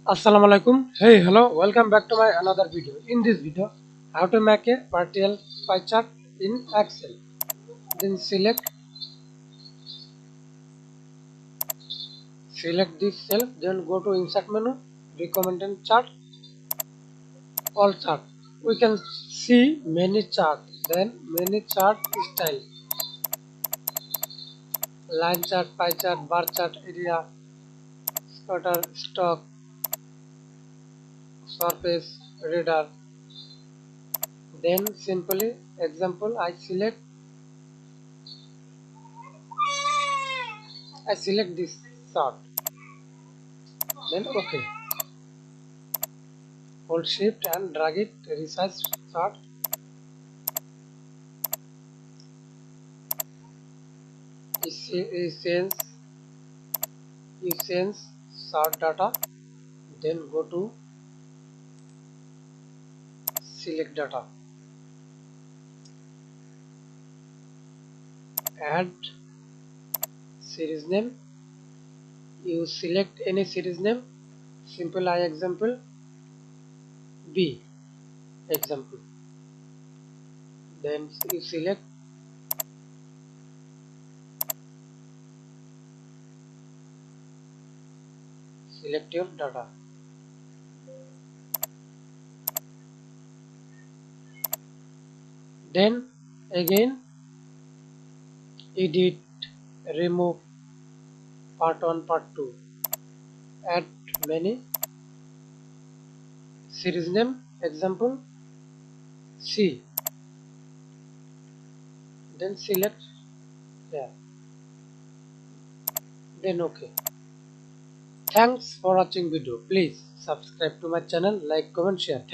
Assalamu alaikum. Hey, hello, welcome back to my another video. In this video, how to make a partial pie chart in Excel. Then select this cell, then go to insert menu, recommended chart, all chart. We can see many chart, then many chart style, line chart, pie chart, bar chart, area, scatter, stock, surface, radar. Then simply example, I select this chart. Then OK. Hold shift and drag it, resize chart. Essence chart data. Then go to select data. Add series name. You select any series name. Simple I example B example. Then you select your data. Then again edit, remove part 1, part 2. Add many series name example C. Then select, yeah, then OK. Thanks for watching video. Please subscribe to my channel, like, comment, share. Thank